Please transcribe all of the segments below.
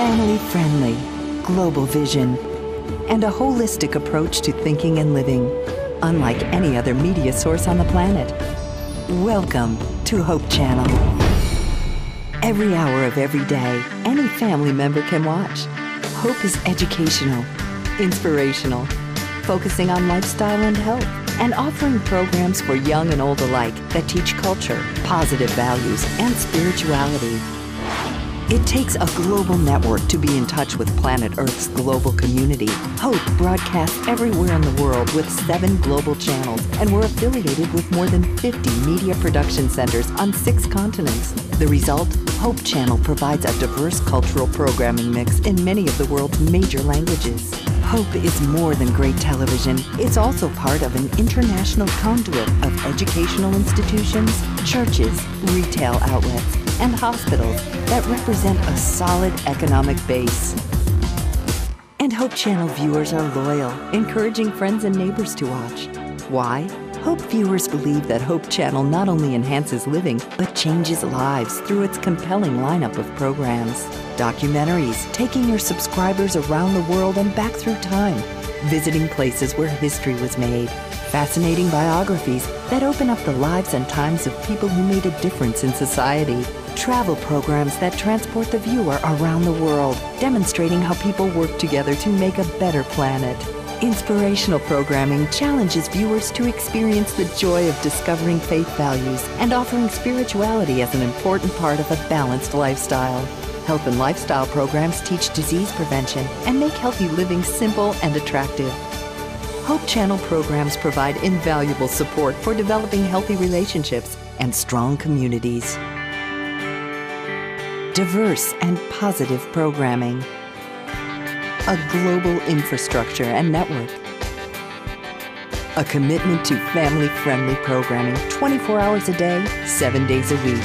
family-friendly, global vision, and a holistic approach to thinking and living, unlike any other media source on the planet. Welcome to Hope Channel. Every hour of every day, any family member can watch. Hope is educational, inspirational, focusing on lifestyle and health, and offering programs for young and old alike that teach culture, positive values, and spirituality. It takes a global network to be in touch with planet Earth's global community. Hope broadcasts everywhere in the world with 7 global channels, and we're affiliated with more than 50 media production centers on 6 continents. The result? Hope Channel provides a diverse cultural programming mix in many of the world's major languages. Hope is more than great television. It's also part of an international conduit of educational institutions, churches, retail outlets, and hospitals that represent a solid economic base. And Hope Channel viewers are loyal, encouraging friends and neighbors to watch. Why? Hope viewers believe that Hope Channel not only enhances living, but changes lives through its compelling lineup of programs. Documentaries taking your subscribers around the world and back through time, visiting places where history was made. Fascinating biographies that open up the lives and times of people who made a difference in society. Travel programs that transport the viewer around the world, demonstrating how people work together to make a better planet. Inspirational programming challenges viewers to experience the joy of discovering faith values and offering spirituality as an important part of a balanced lifestyle. Health and lifestyle programs teach disease prevention and make healthy living simple and attractive. Hope Channel programs provide invaluable support for developing healthy relationships and strong communities. Diverse and positive programming. A global infrastructure and network. A commitment to family-friendly programming 24 hours a day, 7 days a week.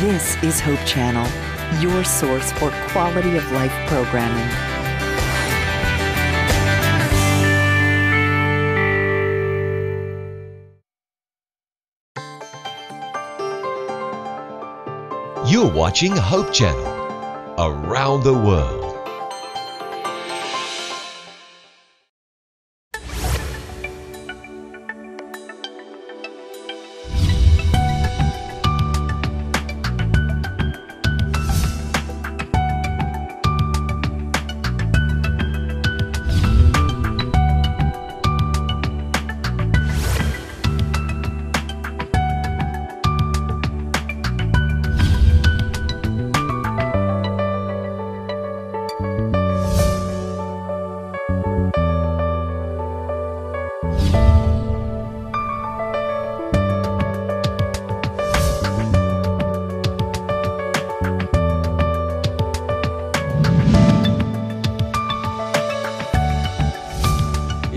This is Hope Channel, your source for quality of life programming. You're watching Hope Channel, around the world.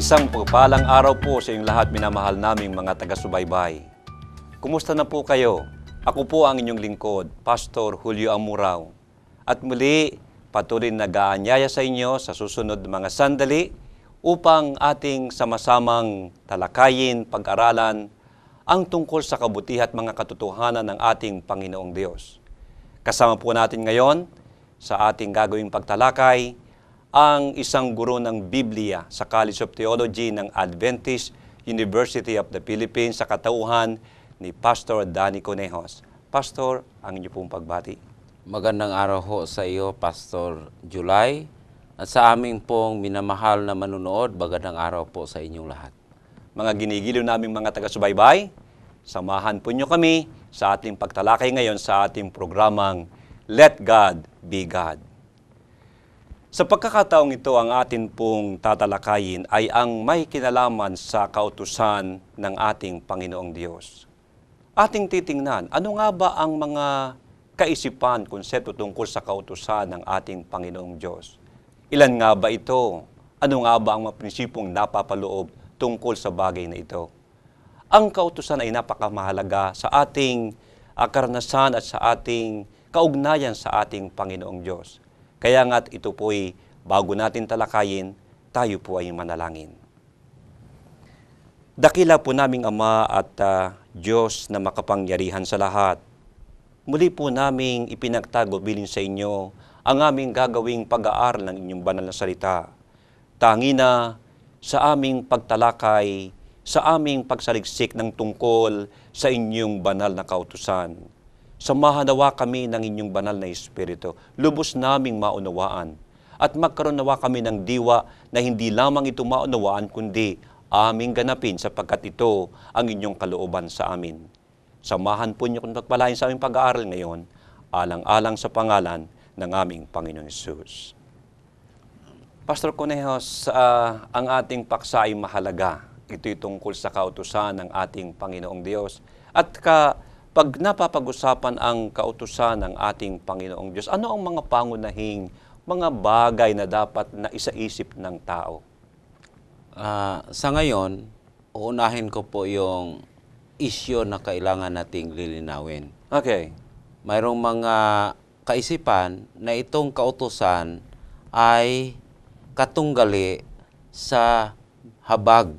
Isang pagpalang araw po sa inyong lahat, minamahal naming mga taga-subaybay. Kumusta na po kayo? Ako po ang inyong lingkod, Pastor Julio Amurao. At muli, patuloy nag-aanyaya sa inyo sa susunod mga sandali upang ating sama-samang talakayin, pag-aralan ang tungkol sa kabutihan at mga katotohanan ng ating Panginoong Diyos. Kasama po natin ngayon sa ating gagawing pagtalakay ang isang guro ng Biblia sa College of Theology ng Adventist University of the Philippines sa katauhan ni Pastor Danny Conejos. Pastor, ang inyo pong pagbati. Magandang araw ho sa iyo, Pastor July, at sa aming pong minamahal na manunood, magandang araw po sa inyong lahat. Mga ginigiliw naming mga taga-subaybay, samahan po nyo kami sa ating pagtalakay ngayon sa ating programang Let God Be God. Sa pagkakataong ito, ang atin pong tatalakayin ay ang may kinalaman sa kautusan ng ating Panginoong Diyos. Ating titingnan, ano nga ba ang mga kaisipan, konsepto tungkol sa kautusan ng ating Panginoong Diyos? Ilan nga ba ito? Ano nga ba ang mga prinsipong napapaloob tungkol sa bagay na ito? Ang kautusan ay napakamahalaga sa ating karanasan at sa ating kaugnayan sa ating Panginoong Diyos. Kaya nga't ito po'y bago natin talakayin, tayo po ay manalangin. Dakila po naming Ama at Diyos na makapangyarihan sa lahat. muli po naming ipinagtago bilin sa inyo ang aming gagawing pag-aaral ng inyong banal na salita. Tangi na sa aming pagtalakay, sa aming pagsaliksik ng tungkol sa inyong banal na kautusan. Samahan nawa kami ng inyong banal na Espiritu, lubos naming maunawaan, at magkaroon nawa kami ng diwa na hindi lamang ito maunawaan, kundi aming ganapin sapagkat ito ang inyong kalooban sa amin. Samahan po niyo kung pagpalain sa aming pag-aaral ngayon, alang-alang sa pangalan ng aming Panginoong Hesus. Pastor Conejos, ang ating paksa ay mahalaga. Ito'y tungkol sa kautusan ng ating Panginoong Diyos. At pag napapag-usapan ang kautusan ng ating Panginoong Diyos, ano ang mga pangunahing mga bagay na dapat na isaisip ng tao? Sa ngayon, uunahin ko po yung isyo na kailangan nating lilinawin. Okay. Mayroong mga kaisipan na itong kautusan ay katunggali sa habag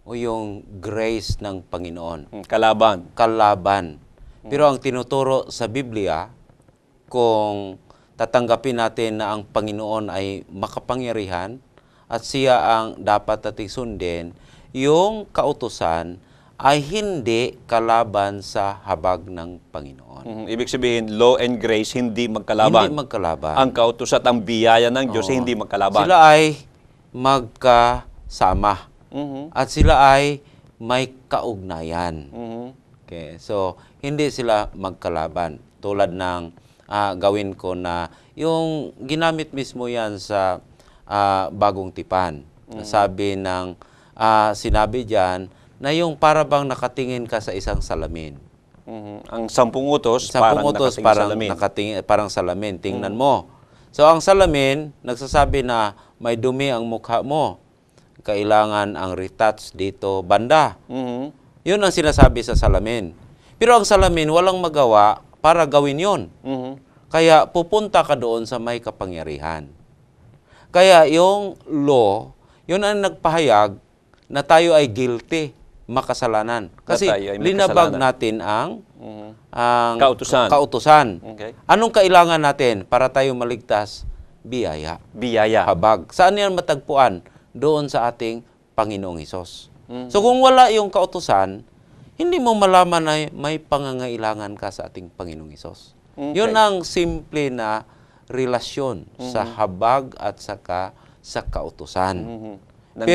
o yung grace ng Panginoon. Kalaban. Kalaban. Pero ang tinuturo sa Biblia, kung tatanggapin natin na ang Panginoon ay makapangyarihan at siya ang dapat nating sundin, yung kautusan ay hindi kalaban sa habag ng Panginoon. Ibig sabihin, law and grace hindi magkalaban. Hindi magkalaban. Ang kautusan at ang biyaya ng Diyos ay hindi magkalaban. Sila ay magkasama. At sila ay may kaugnayan. Okay, so hindi sila magkalaban. Tulad ng gawin ko na yung ginamit mismo yan sa bagong tipan. Sabi ng sinabi diyan na yung para bang nakatingin ka sa isang salamin. Ang 10 utos, parang salamin. Tingnan mo. So ang salamin, nagsasabi na may dumi ang mukha mo. Kailangan ang retouch dito banda. Yun ang sinasabi sa salamin. Pero ang salamin, walang magawa para gawin yun. Kaya pupunta ka doon sa may kapangyarihan. Kaya yung law, yun ang nagpahayag na tayo ay guilty, makasalanan. Kasi linabag natin ang kautusan. Okay. Anong kailangan natin para tayo maligtas? Biyaya. Biyaya. Habag. Saan yan matagpuan? Doon sa ating Panginoong Hesus. So kung wala yung kautusan, hindi mo malaman na may pangangailangan ka sa ating Panginoong Hesus. Okay. Yun ang simple na relasyon sa habag at saka sa kautusan. Ng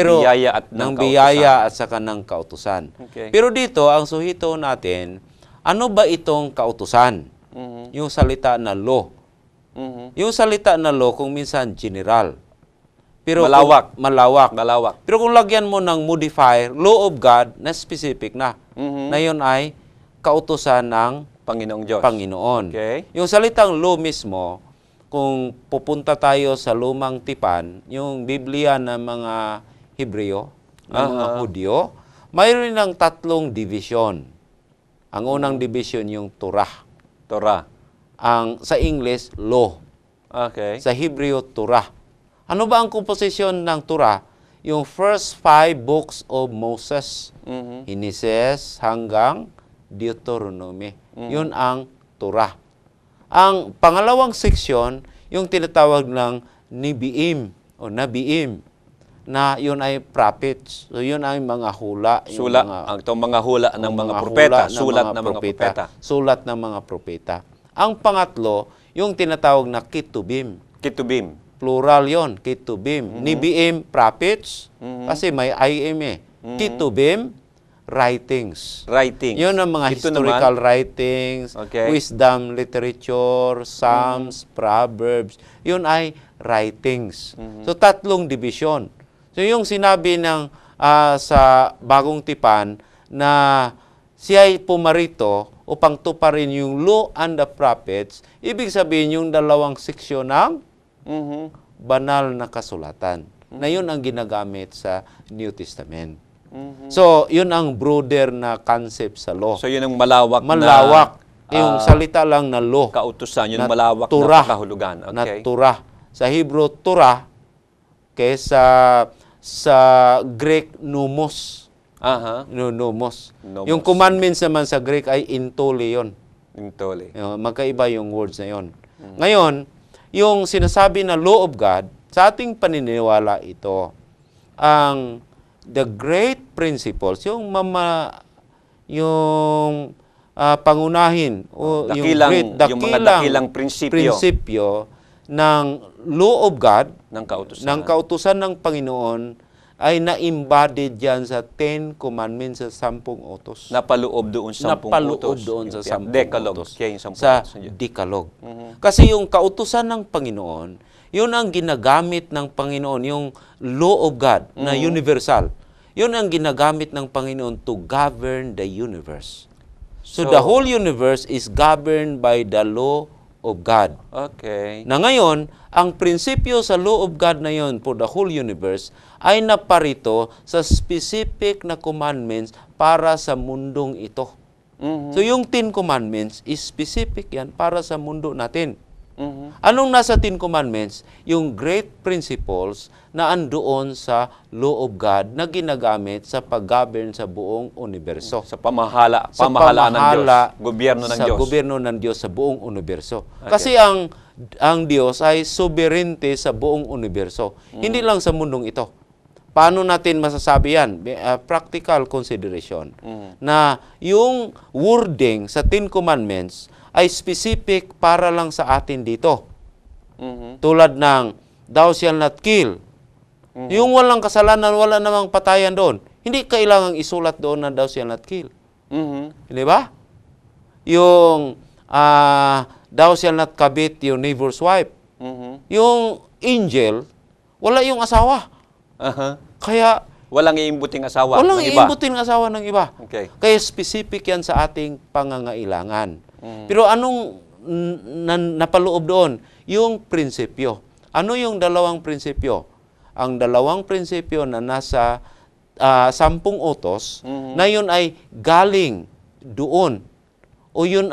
biyaya at saka ng kautusan. Okay. Pero dito, ang suhito natin, ano ba itong kautusan? Yung salita na law. Yung salita na law, kung minsan general. Pero malawak. Pero kung lagyan mo ng modifier, law of God, na specific na. Na yun ay kautusan ng Panginoong Diyos. Panginoon. Okay. Yung salitang law mismo, kung pupunta tayo sa lumang tipan, yung Biblia ng mga Hebreo, ng mga Hudyo, mayroon ng 3 division. Ang unang division yung Torah. Sa English, law. Okay. Sa Hebreo, Torah. Ano ba ang komposisyon ng Torah? Yung first 5 books of Moses. Genesis hanggang Deuteronomy. Yun ang Torah. Ang pangalawang seksyon, yung tinatawag ng Nebiim o Nabiim, na yun ay prophets. So yun ay mga hula. Ang mga hula ng mga propeta. Sulat ng mga propeta. Sulat ng mga propeta. Ang pangatlo, yung tinatawag na Ketubim. Plural yon, Ketubim. Nebiim, prophets, kasi may IM eh. Ketubim, writings. Yun ang mga historical writings, wisdom, literature, psalms, proverbs. Yun ay writings. So, 3 division. So, yung sinabi ng sa bagong tipan na siya ay pumarito upang tuparin yung law and the prophets, ibig sabihin yung 2 seksyon ng banal na kasulatan. Na yun ang ginagamit sa New Testament. So, yun ang broader na concept sa law. So, yun ang malawak yung salita lang na law. Kautusan, yun malawak turah, na kahulugan. Okay. Na Torah. Sa Hebrew, Torah. Kesa sa Greek, nomos. Nomos. Yung commandments naman sa Greek ay intole yun. Intole. Magkaiba yung words na yon. Ngayon, yung sinasabi na law of God, sa ating paniniwala ito, ang the great principles, yung pangunahin o yung dakilang prinsipyo ng law of God, ng kautusan ng Panginoon, ay na-embodied yan sa 10 Commandments, sa 10 utos. Napaloob doon sa 10 utos. Sa 10 Decalogue. utos. Sa Decalogue. Kasi yung kautusan ng Panginoon, yun ang ginagamit ng Panginoon, yung law of God na universal. Yun ang ginagamit ng Panginoon to govern the universe. So the whole universe is governed by the law of God. Okay. Na ngayon, ang prinsipyo sa law of God na yun for the whole universe ay naparito sa specific na commandments para sa mundong ito. So yung 10 commandments is specific yan para sa mundo natin. Anong nasa 10 commandments? Yung great principles na andoon sa law of God na ginagamit sa pag-govern sa buong universo. Sa pamahalaan ng Diyos. Gobyerno ng Diyos sa buong universo. Okay. Kasi ang Diyos ay soberente sa buong universo. Hindi lang sa mundong ito. Paano natin masasabi yan? Practical consideration. Na yung wording sa 10 commandments ay specific para lang sa atin dito. Tulad ng, thou shalt not kill. Yung walang kasalanan, wala namang patayan doon. Hindi kailangang isulat doon na thou shalt not kill. Hindi ba? Yung, thou shalt not covet your neighbor's wife. Yung angel, wala yung asawa. Kaya, walang iimbuting asawa walang ng iba. iimbuting asawa ng iba. Okay. Kaya specific yan sa ating pangangailangan. Pero anong napaloob doon? Yung prinsipyo. Ano yung dalawang prinsipyo? Ang dalawang prinsipyo na nasa 10 utos, na yun ay galing doon. O yun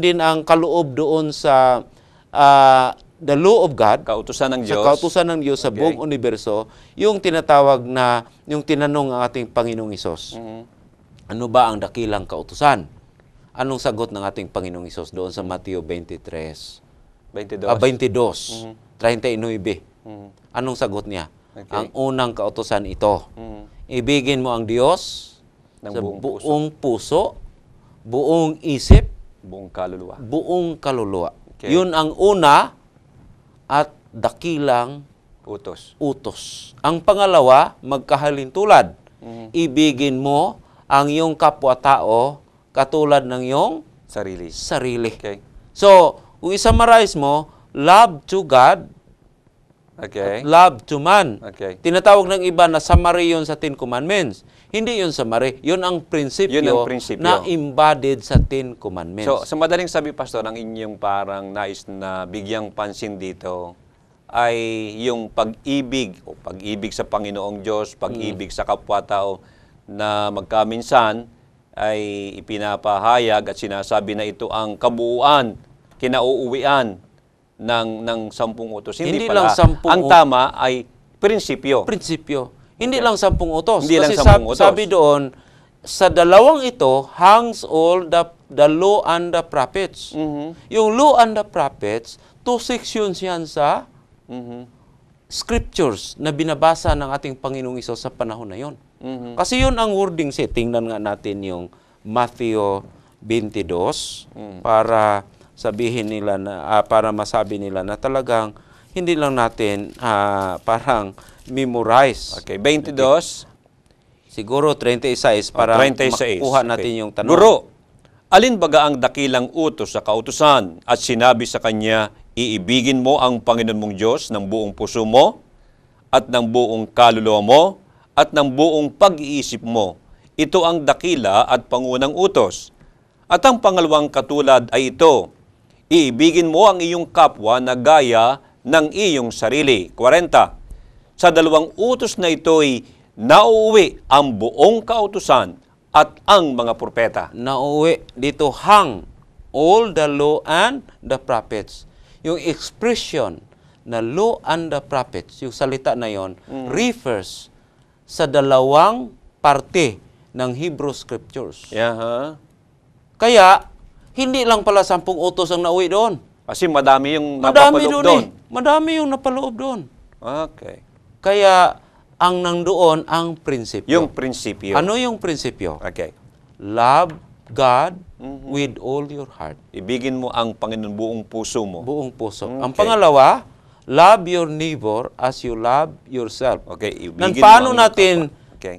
din ang kaloob doon sa the law of God, kautusan ng Diyos. Sa kautusan ng Diyos sa buong universo, yung tinatawag na, yung tinanong ang ating Panginoong Hesus. Ano ba ang dakilang kautusan? Anong sagot ng ating Panginoong Hesus doon sa Mateo 23? 22. 39. Anong sagot niya? Okay. Ang unang kautusan ito. Ibigin mo ang Diyos sa buong puso, buong isip, buong kaluluwa. Buong kaluluwa. Okay. Yun ang una at dakilang utos. Ang pangalawa, magkahalintulad. Ibigin mo ang iyong kapwa-tao katulad ng iyong sarili. Okay. So, kung i-summarize mo, love to God, okay, at love to man. Okay. Tinatawag ng iba na summary yun sa 10 commandments. Hindi yun summary. Yun ang prinsipyo na embodied sa 10 commandments. So, sa madaling sabi, Pastor, ang inyong parang nais na bigyang pansin dito ay yung pag-ibig o pag-ibig sa Panginoong Diyos, pag-ibig sa kapwa-tao na magkaminsan ay ipinapahayag at sinasabi na ito ang kabuuan, kinauuwian ng 10 utos. Hindi pala. Lang 10 ang tama ay prinsipyo. Hindi lang 10 utos. Hindi kasi lang 10 utos. Sabi doon, sa dalawang ito, hangs all the law and the prophets. Yung law and the prophets, 2 sections yan sa scriptures na binabasa ng ating Panginoong Hesus sa panahon na yon. Kasi yun ang wording set. Tingnan nga natin yung Matthew 22 para sabihin nila na para masabi nila na talagang hindi lang natin parang memorize. Okay, 22. Siguro 36 para 36. makuha natin yung tanong. Guro, alin baga ang dakilang utos sa kautusan at sinabi sa kanya, iibigin mo ang Panginoon mong Diyos ng buong puso mo at ng buong kaluluwa mo at ng buong pag-iisip mo. Ito ang dakila at pangunang utos. At ang pangalawang katulad ay ito, iibigin mo ang iyong kapwa na gaya ng iyong sarili. 40. Sa dalawang utos na ito'y nauuwi ang buong kautusan at ang mga propeta. Nauuwi dito hang all the law and the prophets. Yung expression na law and the prophets, yung salita na yon, refers sa dalawang parte ng Hebrew Scriptures. Yeah, huh? Kaya, hindi lang pala 10 utos ang nauwi doon. Kasi madami yung Madami napapaloob doon doon. Madami yung napaloob doon. Okay. Kaya, ang nandoon ang prinsipyo. Yung prinsipyo. Ano yung prinsipyo? Okay. Love God with all your heart. Ibigin mo ang Panginoon buong puso mo. Buong puso. Okay. Ang pangalawa, love your neighbor as you love yourself. Okay. Nang Ibigin paano mo ang natin kapwa. Okay.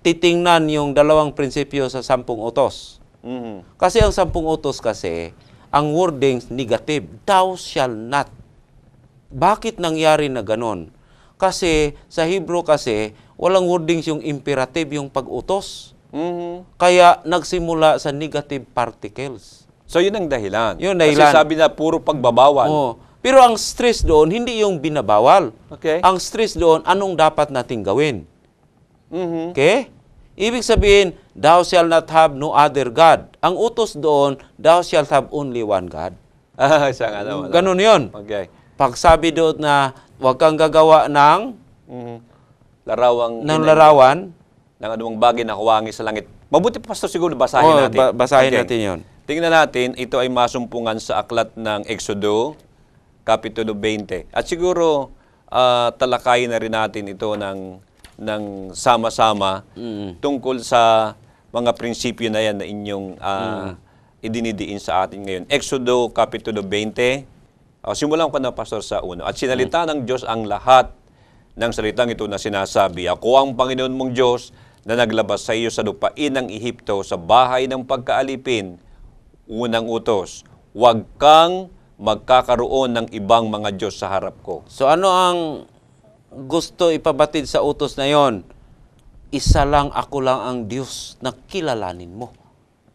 titingnan yung dalawang prinsipyo sa 10 utos? Mhm. Kasi ang 10 utos kasi, ang wordings negative, thou shall not. Bakit nangyari na ganon? Kasi sa Hebrew kasi, walang wordings yung imperative, yung pag-utos. Mhm. Kaya nagsimula sa negative particles. So, yun ang dahilan. Yun ang dahilan. Kasi sabi na, puro pagbabawal. Oh. Pero ang stress doon, hindi yung binabawal. Okay. Ang stress doon, anong dapat nating gawin? Mhm. Okay? Ibig sabihin, thou shall not have no other God. Ang utos doon, thou shall have only one God. Siya nga naman. Ganon yun. Okay. Pag sabi doon na huwag kang gagawa ng Mhm. Larawang larawan, ng anumang bagay na huwangi sa langit. Mabuti pa, Pastor, siguro basahin natin. basahin Okay. natin yun. Tingnan natin, ito ay masumpungan sa aklat ng Exodo, Kapitulo 20. At siguro, talakayin na rin natin ito ng sama-sama tungkol sa mga prinsipyo na yan na inyong idinidiin sa atin ngayon. Exodo, Kapitulo 20. Simulan ko na, Pastor, sa uno. At sinalita ng Diyos ang lahat ng salitang ito na sinasabi, ako ang Panginoon mong Diyos na naglabas sa iyo sa lupain ng Ehipto sa bahay ng pagkaalipin. Unang utos, huwag kang magkakaroon ng ibang mga Diyos sa harap ko. So ano ang gusto ipabatid sa utos na yon? Isa lang, ako lang ang Diyos na kilalanin mo.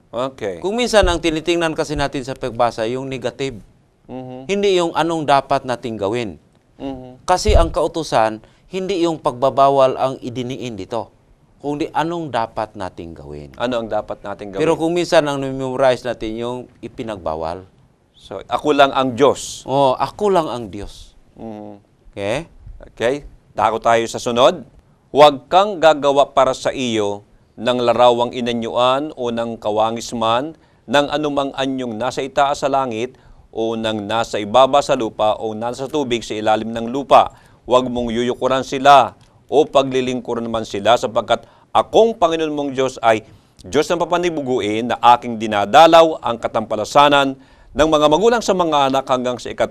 Okay. Kung minsan ang tinitingnan kasi natin sa pagbasa, yung negative. Mhm. Hindi yung anong dapat nating gawin. Mhm. Kasi ang kautusan, hindi yung pagbabawal ang idiniin dito, kundi anong dapat nating gawin. Ano ang dapat natin gawin? Pero kung minsan ang memorize natin yung ipinagbawal. So, ako lang ang Diyos. Oh, ako lang ang Diyos. Mhm. Okay? Okay? Dako tayo sa sunod. Huwag kang gagawa para sa iyo ng larawang inanyuan o ng kawangis man, ng anumang anyong nasa itaas sa langit o ng nasa ibaba sa lupa o nasa tubig sa ilalim ng lupa. Huwag mong yuyukuran sila o paglilingkuran man sila sapagkat akong Panginoon mong Diyos ay Diyos ng papanibuguin na aking dinadalaw ang katampalasanan ng mga magulang sa mga anak hanggang sa 3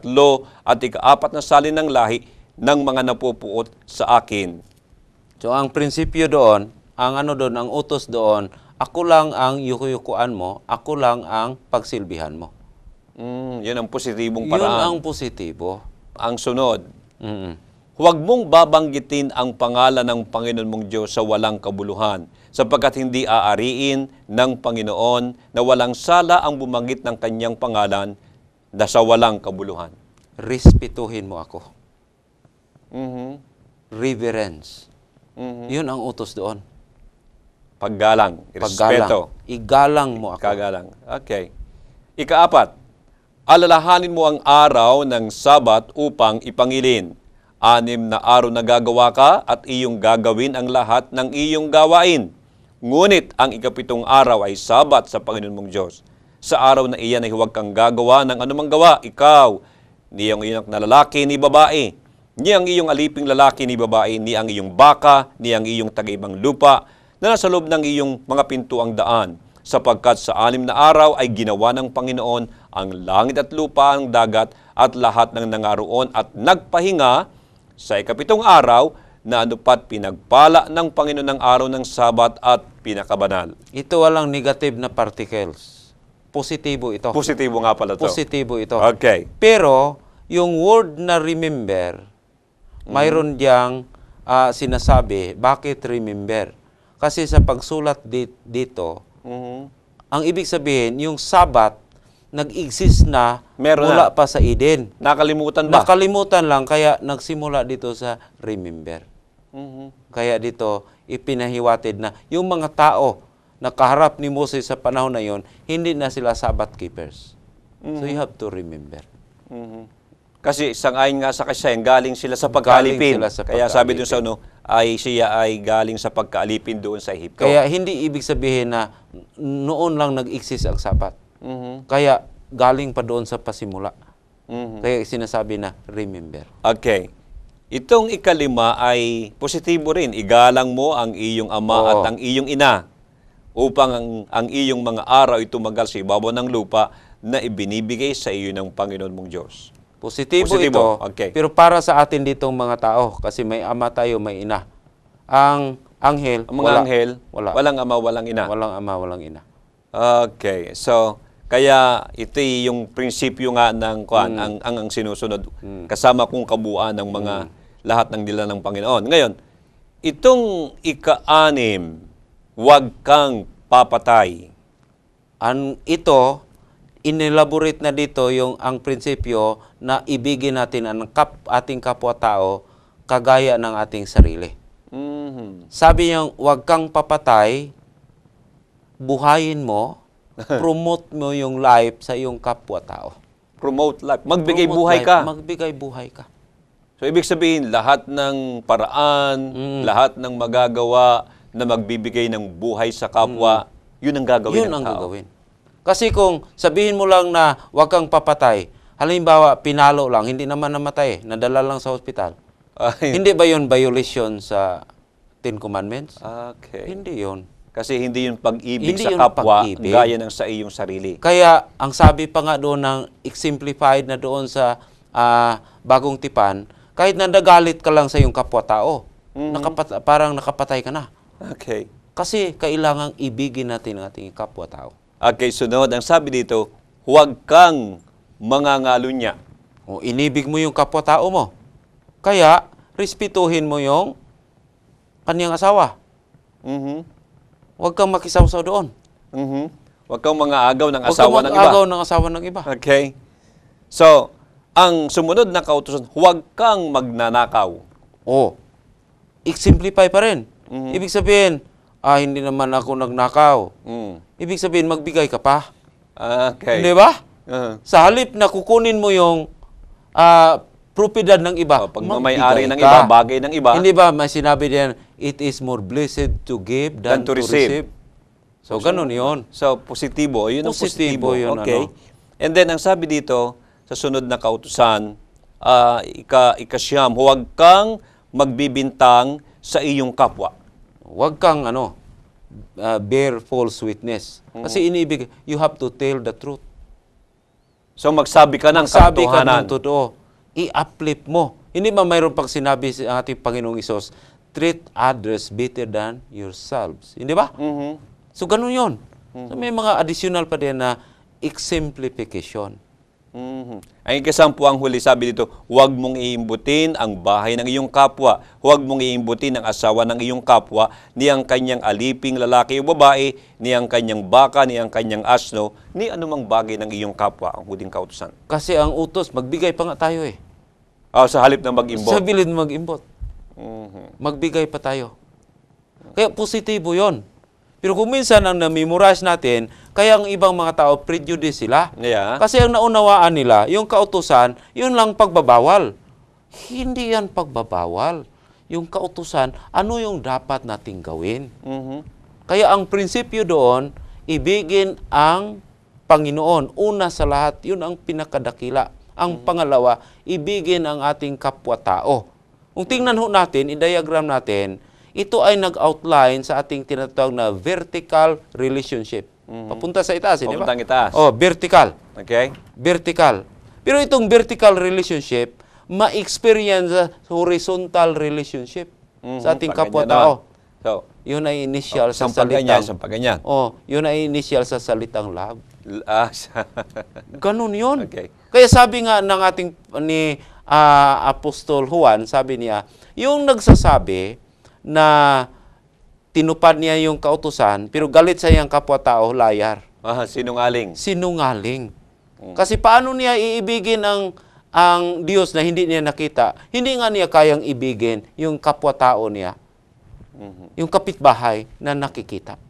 at 4 na salin ng lahi ng mga napupuot sa akin. So ang prinsipyo doon, ang utos doon, ako lang ang yukuyukuan mo, ako lang ang pagsilbihan mo. Yun ang positibong Yun paraan. ang positibo. Ang sunod, Mm-mm. huwag mong babanggitin ang pangalan ng Panginoon mong Diyos sa walang kabuluhan, sapagkat hindi aariin ng Panginoon na walang sala ang bumanggit ng kanyang pangalan na sa walang kabuluhan. Respetuhin mo ako. Mhm. Reverence. Mhm. Yun ang utos doon. Paggalang, respeto. Igalang mo ako. Kagalang. Okay. 4, alalahanin mo ang araw ng Sabat upang ipangilin. 6 na araw na gagawa ka at iyong gagawin ang lahat ng iyong gawain. Ngunit ang 7 araw ay Sabat sa Panginoon mong Diyos. Sa araw na iyan ay huwag kang gagawa ng anumang gawa. Ikaw, ni ang iyong na lalaki ni babae, ni ang iyong aliping lalaki ni babae, ni ang iyong baka, ni ang iyong taga-ibang lupa, na nasa loob ng iyong mga pintuang daan, sapagkat sa 6 na araw ay ginawa ng Panginoon ang langit at lupa, ang dagat at lahat ng nangaroon at nagpahinga sa 7 araw na anupat pinagpala ng Panginoon ang araw ng Sabat at pinakabanal. Ito walang negative na particles. Positibo ito. Positibo nga pala to. Positibo ito. Okay. Pero, yung word na remember, mayroon diyang sinasabi, bakit remember? Kasi sa pagsulat dito, Mhm. ang ibig sabihin, yung Sabat, nag-exist na Meron mula na. pa sa Eden. Nakalimutan ba? Nakalimutan lang, kaya nagsimula dito sa remember. Mhm. Kaya dito, ipinahiwatid na yung mga tao na kaharap ni Moses sa panahon na yon, hindi na sila Sabbath keepers. So you have to remember. Mhm. Kasi sangayon nga sa kasayan, galing sila sa pagkaalipin. Galing sila sa Kaya sabi doon sa pagkaalipin. siya ay galing sa pagkaalipin doon sa Ehipto. Kaya hindi ibig sabihin na noon lang nag-exist ang Sabat. Kaya galing pa doon sa pasimula. Kaya sinasabi na remember. Okay. Itong ikalima ay positibo rin. Igalang mo ang iyong ama at ang iyong ina upang ang iyong mga araw ay tumagal sa ibabaw ng lupa na ibinibigay sa iyo ng Panginoon mong Diyos. Positibo ito, okay. Pero para sa atin ditong mga tao, kasi may ama tayo, may ina. Ang anghel, Ang mga anghel, wala. walang ama, walang ina. Walang ama, walang ina. Okay. So, kaya ito yung prinsipyo nga ng ang sinusunod kasama kong kabuuan ng mga lahat ng nila ng Panginoon. Ngayon, itong ika-anim, huwag kang papatay. Ito, inelaborate na dito yung ang prinsipyo na ibigin natin ang ating kapwa-tao kagaya ng ating sarili. Sabi niya, huwag kang papatay, buhayin mo, promote mo yung life sa iyong kapwa-tao. Promote life. Magbigay buhay ka. Magbigay buhay ka. So, ibig sabihin, lahat ng paraan, lahat ng magagawa na magbibigay ng buhay sa kapwa, yun ang gagawin Yun ng ang tao. gagawin. Kasi kung sabihin mo lang na huwag kang papatay, halimbawa, pinalo lang, hindi naman namatay, nadala lang sa ospital. Hindi ba yun violation sa Ten Commandments? Okay. Hindi yun. Kasi hindi yun pag-ibig Hindi sa yun kapwa, pag-ibig. gaya ng sa iyong sarili. Kaya, ang sabi pa nga doon ng exemplified na doon sa Bagong Tipan, kahit nandagalit ka lang sa iyong kapwa-tao, parang nakapatay ka na. Okay. Kasi kailangang ibigin natin ang ating kapwa-tao. Okay, sunod. Ang sabi dito, huwag kang mangangalunya. O, inibig mo yung kapwa-tao mo. Kaya, respetuhin mo yung kaniyang asawa. Huwag kang makisawsaw doon. Huwag kang mangaagaw ng Huwag asawa kang ng iba. mag-agaw ng asawa ng iba. Okay. So, ang sumunod na kautusan, huwag kang magnanakaw. O, i-simplify pa rin. Ibig sabihin, hindi naman ako nagnakaw. Ibig sabihin, magbigay ka pa. Okay. Hindi ba? Sa halip na kukunin mo yung propiedad ng iba, pagmamayari ng magbigay iba, ka. bagay ng iba. Hindi ba, may sinabi diyan, it is more blessed to give than to receive. So, ganun yun. So, positibo. Yun ang positibo. Yun, Okay. And then, ang sabi dito, sa sunod na kautusan, ika-siyam, huwag kang magbibintang sa iyong kapwa. Huwag kang, bear false witness. Kasi inibig, you have to tell the truth. So, magsabi ka ng Sabi ka katotohanan. ng totoo. I-uplift mo. Hindi ba mayroon pang sinabi sa ating Panginoong Isos, treat others better than yourselves. Hindi ba? So, ganun yun. So, may mga additional pa din na exemplification. Ang ikasampuang huli, sabi dito, huwag mong iimbutin ang bahay ng iyong kapwa. Huwag mong iimbutin ang asawa ng iyong kapwa, ni ang kanyang aliping lalaki o babae, ni ang kanyang baka, ni ang kanyang asno, ni anumang bagay ng iyong kapwa, ang huling kautusan. Kasi ang utos, magbigay pa nga tayo eh. Sa halip na mag-imbot. Sa bilid mag-imbot. Magbigay pa tayo. Kaya positibo yon. Pero kung minsan ang na-memorize natin, kaya ang ibang mga tao, prejudice sila. Yeah. Kasi ang naunawaan nila, yung kautusan, yun lang pagbabawal. Hindi yan pagbabawal. Yung kautusan, ano yung dapat nating gawin? Kaya ang prinsipyo doon, ibigin ang Panginoon. Una sa lahat, yun ang pinakadakila. Ang pangalawa, ibigin ang ating kapwa-tao. Kung tingnan ho natin, i-diagram natin, ito ay nag-outline sa ating tinatawag na vertical relationship. Papunta sa itaas, hindi ba? Papuntang itaas. Vertical. Okay? Vertical. Pero itong vertical relationship, ma-experience sa horizontal relationship sa ating kapwa-tao. So, Yun ay initial sa isang pagganyan. Yun ay initial sa salitang love. Ah, Ganun yun. Okay. Kaya sabi nga ng ating ni Apostol Juan, sabi niya, yung nagsasabi na tinupad niya yung kautusan, pero galit sa iyang kapwa-tao, layar. Sinungaling. Sinungaling. Kasi paano niya iibigin ang Diyos na hindi niya nakita? Hindi nga niya kayang ibigin yung kapwa-tao niya. Yung kapitbahay na nakikita.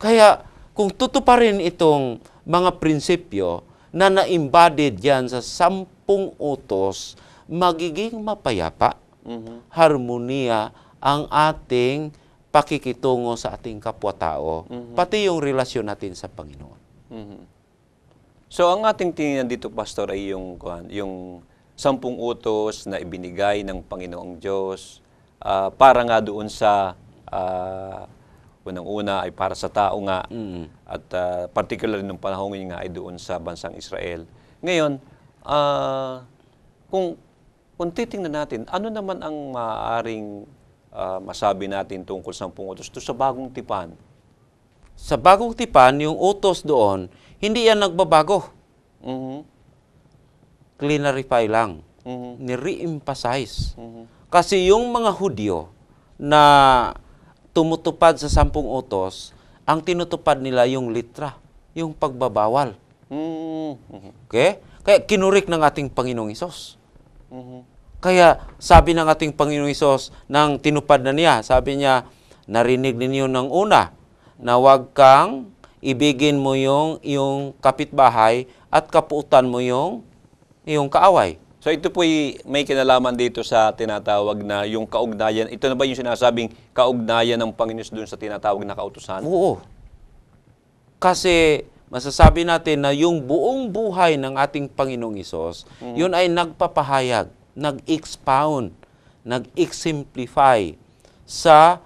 Kaya, kung tutuparin itong mga prinsipyo na na-embodied yan sa 10 utos, magiging mapayapa, harmonia ang ating pakikitungo sa ating kapwa-tao, pati yung relasyon natin sa Panginoon. So ang ating tingnan dito, Pastor, ay yung 10 utos na ibinigay ng Panginoong Diyos para nga doon sa unang-una ay para sa tao nga at particularly nung panahon nga ay doon sa bansang Israel. Ngayon, kung titingnan natin, ano naman ang maaaring masabi natin tungkol sa 10 utos doon sa bagong tipan? Sa bagong tipan, yung utos doon, hindi yan nagbabago. Clarify lang. Ni-re-emphasize. Kasi yung mga Hudyo na tumutupad sa 10 utos, ang tinutupad nila yung litra, yung pagbabawal. Okay? Kaya kinurik ng ating Panginoong Hesus. Kaya sabi ng ating Panginoong Hesus, nang tinupad na niya, sabi niya, narinig ninyo ng una, na huwag kang ibigin mo yung kapitbahay at kapuutan mo yung kaaway. So ito po may kinalaman dito sa tinatawag na yung kaugnayan. Ito na ba yung sinasabing kaugnayan ng Panginoon doon sa tinatawag na kautusan? Oo. Kasi masasabi natin na yung buong buhay ng ating Panginoong Hesus, yun ay nagpapahayag, nag-expound, nag-exemplify sa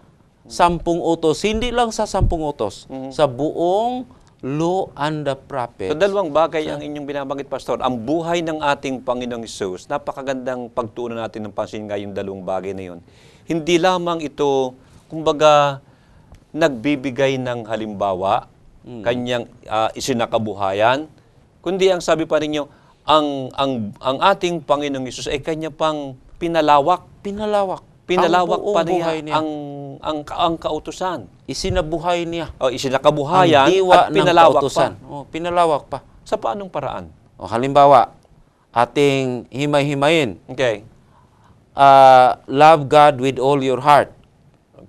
10 utos. Hindi lang sa 10 utos, sa buong law and the prophets. So dalawang bagay ang inyong binabanggit, Pastor. Ang buhay ng ating Panginoong Hesus, napakagandang pagtuunan natin ng pansin nga yung dalawang bagay na yun. Hindi lamang ito, kumbaga, nagbibigay ng halimbawa, kanyang isinakabuhayan, kundi ang sabi pa ninyo, ang ating Panginoong Hesus ay kanya pang pinalawak. Pinalawak pa niya ang kautusan. Isinabuhay niya. Isinakabuhayan ang diwa at pinalawak kautusan. pa. Pinalawak pa. Sa paanong paraan? Halimbawa, ating himay-himayin. Okay. Love God with all your heart.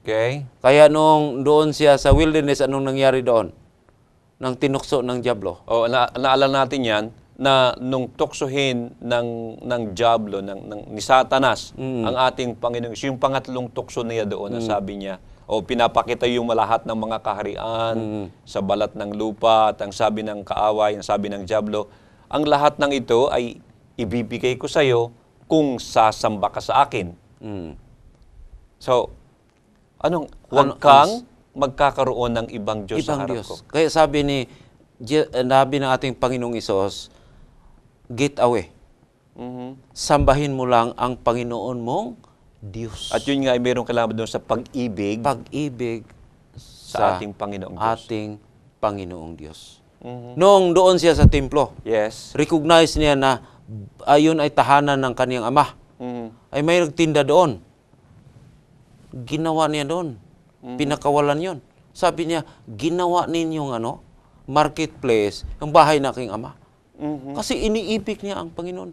Okay. Kaya nung doon siya sa wilderness, anong nangyari doon? Nang tinukso ng diablo. Naalala natin yan, na nung tuksohin ng diablo, ni Satanas, ang ating Panginoon, yung pangatlong tukso niya doon, na sabi niya, pinapakita yung lahat ng mga kaharian sa balat ng lupa, at ang sabi ng kaaway, ang sabi ng diablo, ang lahat ng ito ay ibibigay ko sa iyo kung sasamba ka sa akin. So, huwag kang magkakaroon ng ibang Diyos sa harap ko. Kaya sabi ng ating Panginoong Hesus, get away. Sambahin mo lang ang Panginoon mong Diyos. At yun nga ay mayroong kailangan doon sa pag-ibig. Pag-ibig sa ating Panginoong Diyos. Ating Panginoong Diyos. Noong doon siya sa templo, recognize niya na ayun ay tahanan ng kaniyang ama. Ay may nagtinda doon. Ginawa niya doon. Pinakawalan yon. Sabi niya, ginawa ninyong marketplace, yung bahay ng aking ama. Kasi iniibig niya ang Panginoon.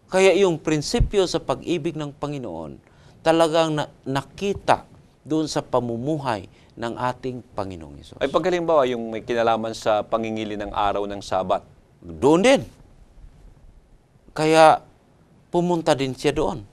Kaya yung prinsipyo sa pag-ibig ng Panginoon, talagang nakita doon sa pamumuhay ng ating Panginoong Hesus. Ay paghalimbawa, yung may kinalaman sa pangingili ng araw ng Sabat. Doon din. Kaya pumunta din siya doon.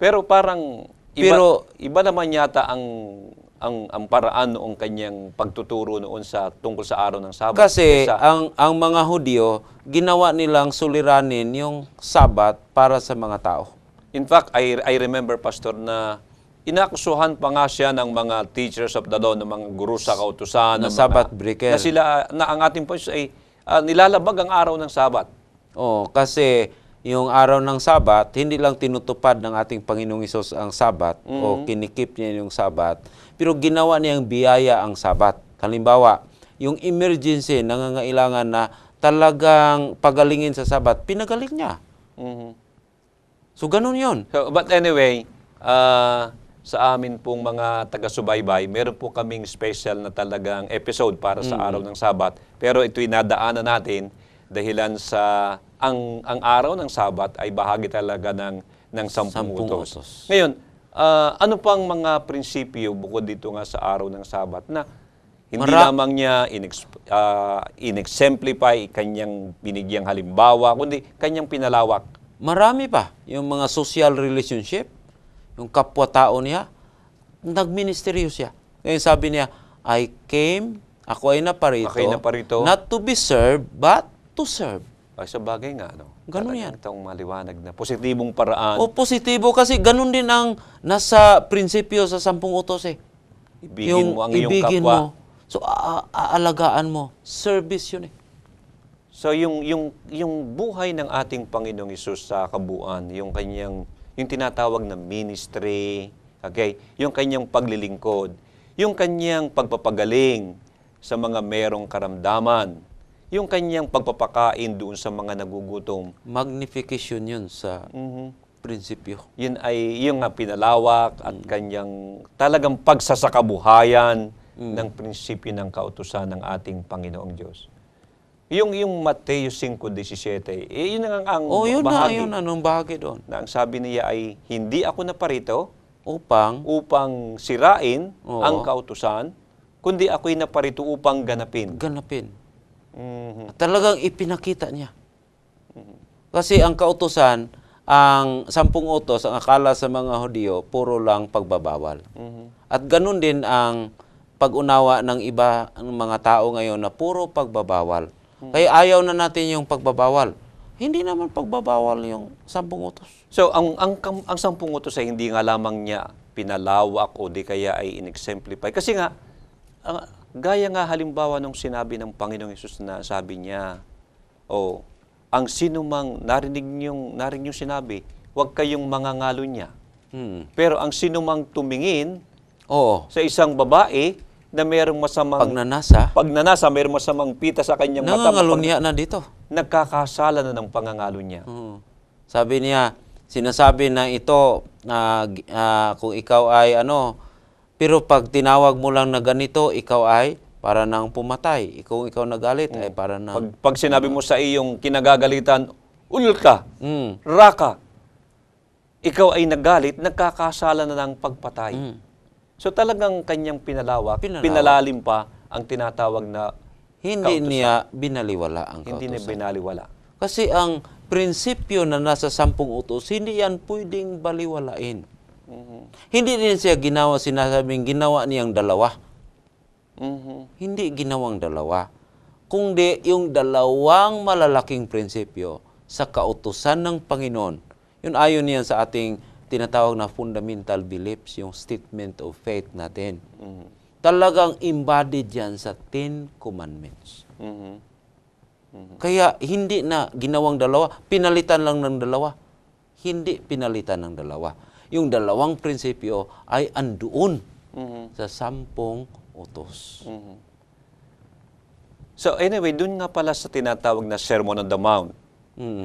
Pero parang iba naman yata ang paraan noong kanyang pagtuturo noon tungkol sa araw ng Sabat. Kasi ang mga Hudyo, ginawa nilang suliranin yung Sabat para sa mga tao. In fact, I remember, Pastor, na inakusuhan pa nga siya ng mga teachers of the law, ng mga guru sa kautusan, na Sabat breaker. Na ang ating point ay nilalabag ang araw ng Sabat. Kasi yung araw ng Sabat, hindi lang tinutupad ng ating Panginoong Hesus ang Sabat o kinikip niya yung Sabat, pero ginawa niyang biyaya ang Sabat. Halimbawa, yung emergency, nangangailangan na talagang pagalingin sa Sabat, pinagaling niya. So, ganun yun. But anyway, sa amin pong mga taga-subaybay, meron po kaming special na talagang episode para sa araw ng Sabat. Pero ito'y nadaanan natin dahilan sa ang araw ng Sabat ay bahagi talaga ng 10 utos. Ngayon, ano pang mga prinsipyo bukod dito nga sa araw ng Sabat na hindi lamang niya in-exemplify, kanyang binigyang halimbawa, kundi kanyang pinalawak? Marami pa. Yung mga social relationship, yung kapwa-tao niya, nagministeryo siya. Ngayon sabi niya, I came Ako ay naparito, not to be served, but to serve. Ay, sa bagay nga, no? Ganun yan. Itong maliwanag na positibong paraan. O positibo kasi ganun din ang nasa prinsipyo sa 10 utos eh. Ibigin mo ang iyong ibigin kapwa. mo. So, aalagaan mo. Service yun eh. So, yung buhay ng ating Panginoong Hesus sa kabuuan, yung tinatawag na ministry, okay? Yung kanyang paglilingkod, yung kanyang pagpapagaling sa mga merong karamdaman, yung kanyang pagpapakain doon sa mga nagugutom. Magnification yun sa prinsipyo. Yun ay yung pinalawak at kanyang talagang pagsasakabuhayan ng prinsipyo ng kautusan ng ating Panginoong Diyos. Yung Mateo 5:17, yun ang yun bahagi. Yun anong bahagi doon. Na ang sabi niya ay, hindi ako naparito upang sirain ang kautusan, kundi ako'y naparito upang ganapin. Talagang ipinakita niya. Kasi ang kautusan, ang 10 utos, ang akala sa mga Hudyo, puro lang pagbabawal. At ganun din ang pag-unawa ng iba, ng mga tao ngayon na puro pagbabawal. Kaya ayaw na natin yung pagbabawal. Hindi naman pagbabawal yung 10 utos. So, ang 10 utos ay hindi nga lamang niya pinalawak o di kaya ay in-exemplify. Kasi nga, gaya nga halimbawa nung sinabi ng Panginoong Hesus na sabi niya, ang sinumang narinig niyong sinabi, huwag kayong mangangalo niya. Pero ang sinumang tumingin sa isang babae na mayroong masamang pagnanasa, mayroong masamang pita sa kanyang mata, nangangalo niya na dito. Nagkakasala na ng pangangalo niya. Sabi niya, sinasabi na ito kung ikaw ay pero pag tinawag mo lang na ganito, ikaw ay para nang pumatay. Kung ikaw nagalit, ay para nang... Pag sinabi mo sa iyong kinagagalitan, ulul ka, raka, ikaw ay nagalit, nagkakasala na ng pagpatay. So talagang kanyang pinalalim pa ang tinatawag na hindi niya binaliwala ang kautusan. Hindi niya binaliwala. Kasi ang prinsipyo na nasa 10 utos, hindi yan pwedeng baliwalain. Hindi din siya sinasabing ginawa niyang dalawa. Hindi ginawang dalawa. Kundi yung dalawang malalaking prinsipyo sa kautusan ng Panginoon. Yun ayon niyan sa ating tinatawag na fundamental beliefs, yung statement of faith natin. Talagang embodied yan sa 10 Commandments. Kaya hindi na ginawang dalawa, pinalitan lang ng dalawa. Hindi pinalitan ng dalawa. Yung dalawang prinsipyo ay andoon sa 10 utos. So anyway, dun nga pala sa tinatawag na Sermon on the Mount,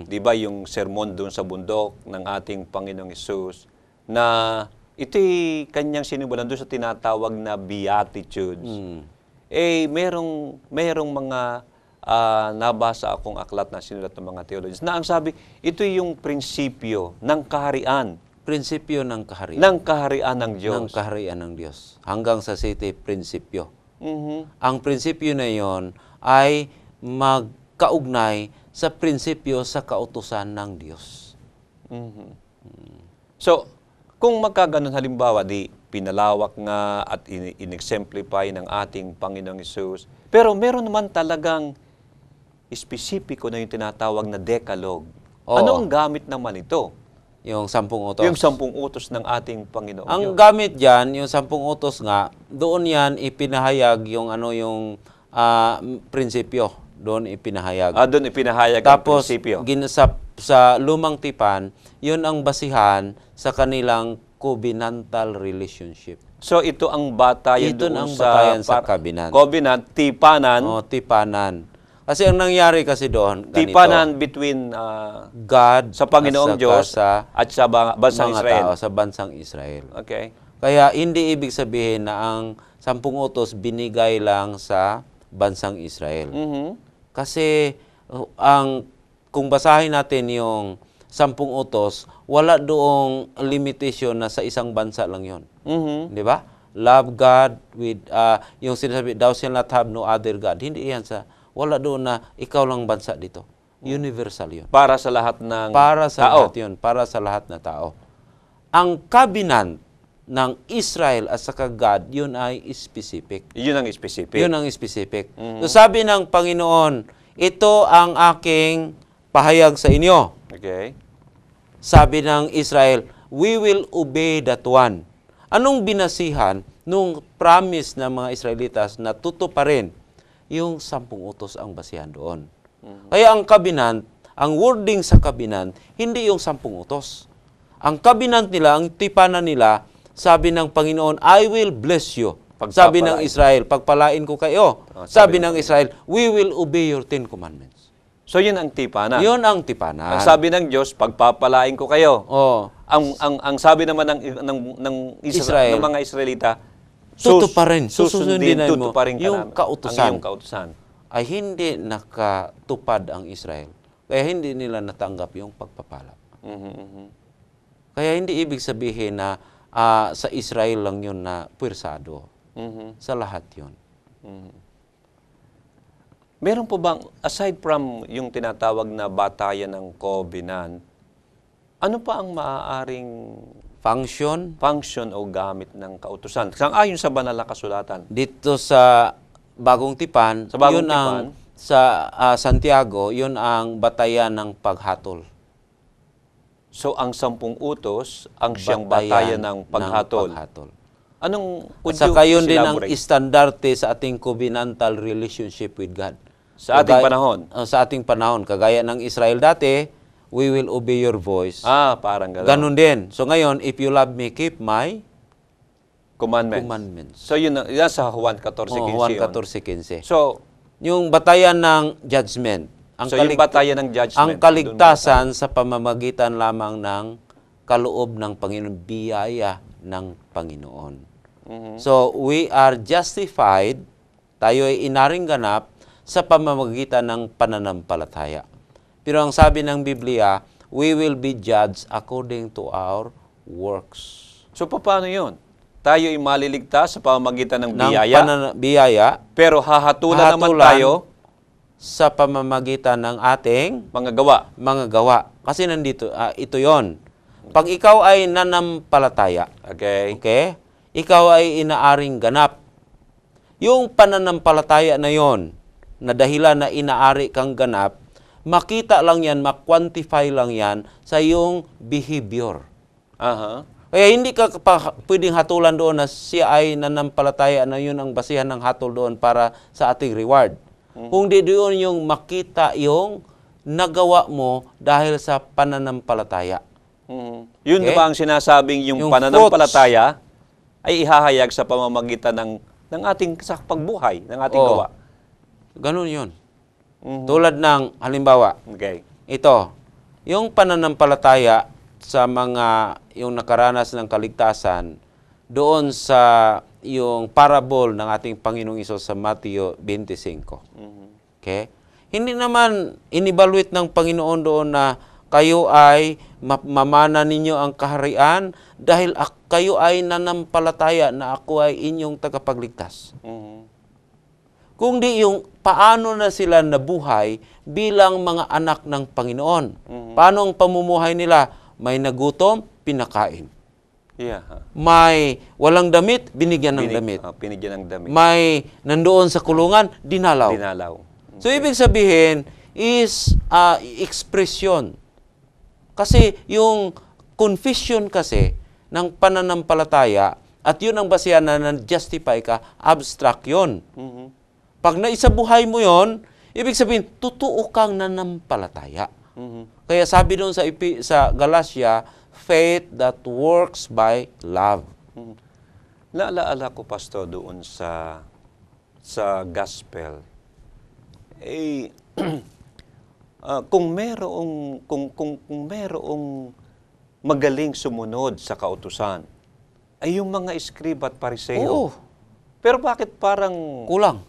di ba yung sermon dun sa bundok ng ating Panginoong Hesus, na ito'y kanyang sinimulan dun sa tinatawag na Beatitudes. Merong mga nabasa akong aklat na sinulat ng mga theologians na ang sabi, ito yung prinsipyo ng kaharian. Prinsipyo ng kaharian. Ng kaharian ng Diyos. Ng kaharian ng Diyos. Hanggang sa city, prinsipyo. Ang prinsipyo na yon ay magkaugnay sa prinsipyo sa kautusan ng Diyos. So, kung magkaganon halimbawa, pinalawak nga at in-exemplify ng ating Panginoong Hesus, pero meron naman talagang espesipiko na yung tinatawag na Decalogue. Ano ang gamit naman ito? Yung 10 utos. Yung 10 utos ng ating Panginoon. Ang gamit dyan, yung 10 utos nga, doon yan ipinahayag yung prinsipyo. Doon ipinahayag. Doon ipinahayag ang prinsipyo. Tapos, sa lumang tipan, yun ang basihan sa kanilang covenantal relationship. So, ito ang batayan ito doon ang batayan sa covenant. Covenant, tipanan. Tipanan. Kasi ang nangyari kasi doon, ganito. Tipanan between God sa Panginoong Diyos at sa bansang Israel. Tao, sa bansang Israel. Okay. Kaya hindi ibig sabihin na ang 10 utos binigay lang sa bansang Israel. Kasi kung basahin natin yung 10 utos, wala doong limitation na sa isang bansa lang yon. Di ba? Love God with, yung sinasabi, thou shalt not have no other God. Hindi yan wala doon na ikaw lang bansa dito. Universal yun. Para sa lahat ng para sa tao. Lahat yun. Para sa lahat na tao. Ang covenant ng Israel at saka God, yun ay specific. Yun ang specific. Yun ang specific. So sabi ng Panginoon, ito ang aking pahayag sa inyo. Okay. Sabi ng Israel, we will obey that one. Anong binasihan nung promise ng mga Israelitas na tutuparin? Yung 10 utos ang basihan doon. Kaya ang covenant, ang wording sa covenant, hindi yung 10 utos. Ang covenant nila, ang tipanan nila, sabi ng Panginoon, I will bless you. Sabi ng Israel, pagpalain ko kayo. Sabi ng Israel, we will obey your 10 commandments. So yun ang tipanan. Yun ang tipanan. Ang sabi ng Diyos, pagpapalain ko kayo. Oh. Ang sabi naman ng Israel, ng mga Israelita, tutuparin, susundin mo tutuparin yung kautusan. ang iyong kautusan. Ay hindi nakatupad ang Israel. Kaya hindi nila natanggap yung pagpapala. Kaya hindi ibig sabihin na sa Israel lang yun na puwersado. Sa lahat yun. Meron po bang, aside from yung tinatawag na batayan ng covenant, ano pa ang maaaring function o gamit ng kautusan? Ayon sa banal na kasulatan. Dito sa Bagong Tipan, yun ang sa Santiago, yun ang batayan ng paghatol. So ang 10 utos ang siyang batayan ng paghatol. Anong at saka yun din ang istandarte sa ating covenantal relationship with God. Sa ating panahon? Sa ating panahon. Kagaya ng Israel dati, we will obey your voice. Parang gano'n. Ganun din. So ngayon, if you love me, keep my commandments. So yun sa Juan 14:15. Juan 14:15. So, yung batayan ng judgment. yung batayan ng judgment. Ang kaligtasan sa pamamagitan lamang ng kaloob ng Panginoon, biyaya ng Panginoon. So, we are justified, tayo ay inaring ganap sa pamamagitan ng pananampalataya. Pero ang sabi ng Biblia, we will be judged according to our works. So, paano yun? Tayo ay maliligtas sa pamamagitan ng biyaya. Biyaya. Pero hahatulan naman tayo sa pamamagitan ng ating mga gawa. Mga gawa. Kasi nandito, ito yon. Pag ikaw ay nanampalataya, okay? Ikaw ay inaaring ganap. Yung pananampalataya na yon, na dahilan na inaari kang ganap, makita lang yan, ma-quantify lang yan sa iyong behavior. Kaya hindi ka pwedeng hatulan doon na siya ay nanampalataya na yun ang basihan ng hatol doon para sa ating reward. Kung di doon yung makita yung nagawa mo dahil sa pananampalataya. Yun ba ang sinasabing yung pananampalataya ay ihahayag sa pamamagitan ng ating sa pagbuhay, ng ating gawa? Ganun yun. Tulad ng halimbawa, ito, yung pananampalataya sa mga yung nakaranas ng kaligtasan doon sa yung parable ng ating Panginoong Hesus sa Mateo 25. Okay? Hindi naman inibalwit ng Panginoon doon na kayo ay mamana ninyo ang kaharian dahil kayo ay nanampalataya na ako ay inyong tagapagligtas. Kung di yung paano na sila nabuhay bilang mga anak ng Panginoon. Paano ang pamumuhay nila? May nagutom, pinakain. May walang damit, binigyan ng damit. Binigyan ng damit. May nandoon sa kulungan, dinalaw. So, ibig sabihin is expression. Kasi yung confession kasi ng pananampalataya at yun ang basihan na justify ka, abstract yun. Pag naisabuhay mo yon, ibig sabihin, totoo kang nanampalataya. Kaya sabi doon sa Galatia, faith that works by love. Naalaala ko, Pastor, doon sa gospel. Kung merong magaling sumunod sa kautusan, ay yung mga Eskriba at Pariseo. Pero bakit parang kulang?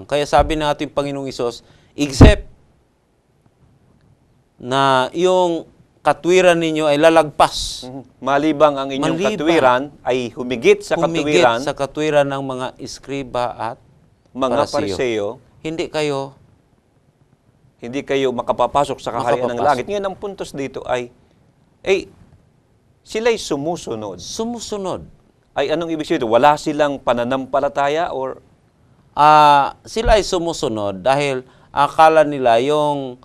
Kaya sabi ng ating Panginoong Hesus, except na yung katwiran ninyo ay lalagpas. Malibang ang inyong katwiran ay humigit sa katwiran ng mga Eskriba at mga Pariseo. Hindi kayo makapapasok sa kaharian ng langit. Ngayon, ang puntos dito ay Sila'y sumusunod. Sumusunod. Ay anong ibig sabihin? Wala silang pananampalataya or Sila ay sumusunod dahil akala nila yung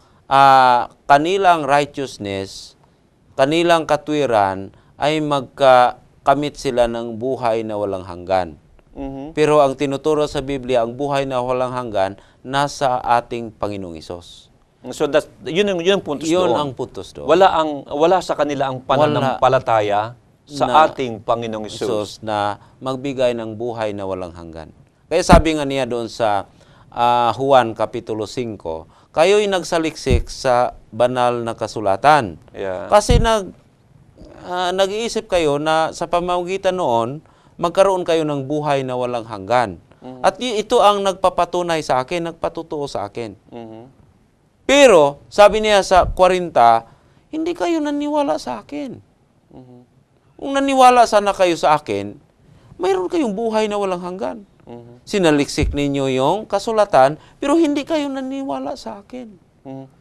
kanilang righteousness, kanilang katwiran ay magkamit sila ng buhay na walang hanggan. Pero ang tinuturo sa Biblia, ang buhay na walang hanggan, nasa ating Panginoong Hesus. So yun ang puntos doon. Yun ang puntos doon. Wala sa kanila ang pananampalataya sa ating Panginoong Hesus na magbigay ng buhay na walang hanggan. Kaya sabi nga niya doon sa Juan Kapitulo 5, kayo'y nagsaliksik sa banal na kasulatan. Yeah. Kasi nag-iisip kayo na sa pamamagitan noon, magkaroon kayo ng buhay na walang hanggan. At ito ang nagpapatunay sa akin, nagpatutuo sa akin. Pero, sabi niya sa 40, hindi kayo naniwala sa akin. Kung naniwala sana kayo sa akin, mayroon kayong buhay na walang hanggan. Sinaliksik ninyo yung kasulatan, pero hindi kayo naniwala sa akin.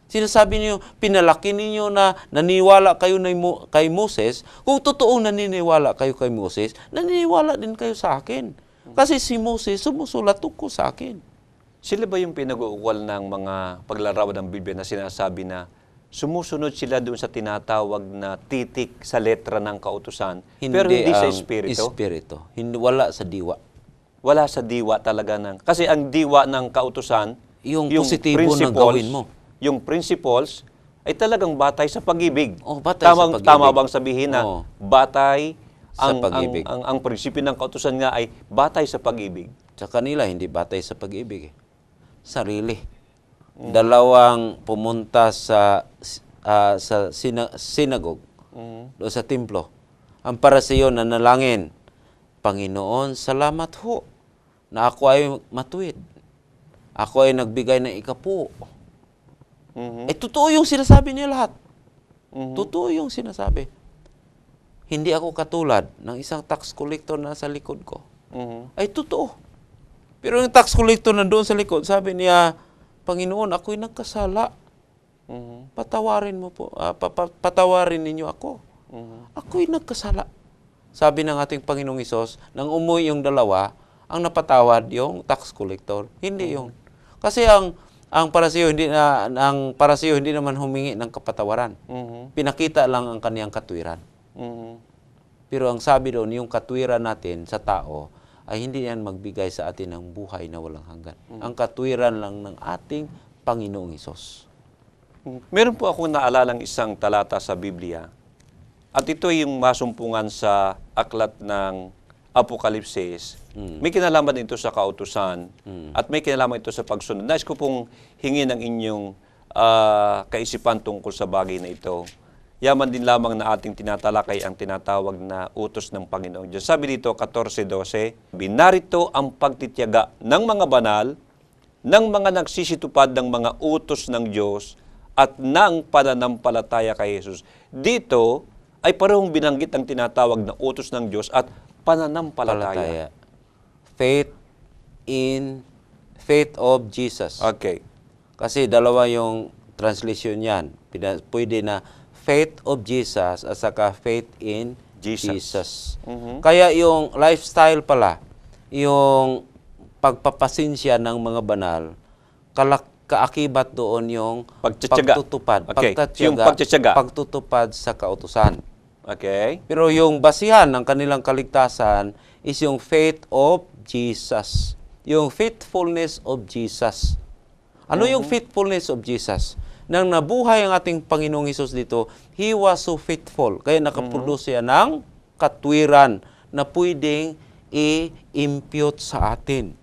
Sinasabi niyo, pinalaki ninyo na naniwala kayo kay Moses. Kung totoong naniniwala kayo kay Moses, naniniwala din kayo sa akin. Kasi si Moses sumusulat tungkol sa akin. Sila ba yung pinag-uukwal ng mga paglarawan ng Biblia na sinasabi na sumusunod sila doon sa tinatawag na titik sa letra ng kautusan, pero hindi sa espiritu? Hindi, wala sa diwa. Wala sa diwa talaga kasi ang diwa ng kautusan, yung positibo na gawin mo. Yung principles ay talagang batay sa pag-ibig. Batay sa pag-ibig. Tama bang sabihin na batay sa pag-ibig? Ang prinsipyo ng kautusan nga ay batay sa pag-ibig. Sa kanila, hindi batay sa pag-ibig. Sarili. Dalawang pumunta sa synagogue, doon sa templo. Ang Pariseo nanalangin, Panginoon, salamat ho na ako ay matuwid. Ako ay nagbigay ng ikapu. Totoo yung sinasabi niya lahat. Totoo yung sinasabi. Hindi ako katulad ng isang tax collector na sa likod ko. Ay totoo. Pero yung tax collector na doon sa likod, sabi niya, Panginoon, ako'y nagkasala. Patawarin mo po. Patawarin ninyo ako. Ako'y nagkasala. Sabi ng ating Panginoong Hesus, nang umuwi yung dalawa, ang napatawad yung tax collector. Hindi yung. Kasi ang Pariseo hindi naman humingi ng kapatawaran. Pinakita lang ang kaniyang katwiran. Pero ang sabi doon, yung katwiran natin sa tao ay hindi yan magbigay sa atin ng buhay na walang hanggan. Ang katwiran lang ng ating Panginoong Hesus. Meron po akong naalalang isang talata sa Biblia. At ito yung masumpungan sa aklat ng Apokalipsis. May kinalaman ito sa kautusan at may kinalaman ito sa pagsunod. Nais ko pong hingin ang inyong kaisipan tungkol sa bagay na ito. Yaman din lamang na ating tinatalakay ang tinatawag na utos ng Panginoong Diyos. Sabi dito, 14:12, binarito ang pagtitiyaga ng mga banal, ng mga nagsisitupad ng mga utos ng Diyos at ng pananampalataya kay Jesus. Dito ay parehong binanggit ang tinatawag na utos ng Diyos at pananampalataya. Faith of Jesus. Okay. Kasi dalawa yung translation yan. Pwede na faith of Jesus at saka faith in Jesus. Kaya yung lifestyle pala, yung pagpapasensya ng mga banal, kaakibat doon yung pagtutupad. Okay. Yung pagtitiyaga. Pagtutupad sa kautusan. Okay. Pero yung basihan ng kanilang kaligtasan is yung faith of Jesus. Yung faithfulness of Jesus. Ano yung faithfulness of Jesus? Nang nabuhay ang ating Panginoong Hesus dito, He was so faithful. Kaya nakaproduce siya ng katwiran na pwedeng i-impute sa atin.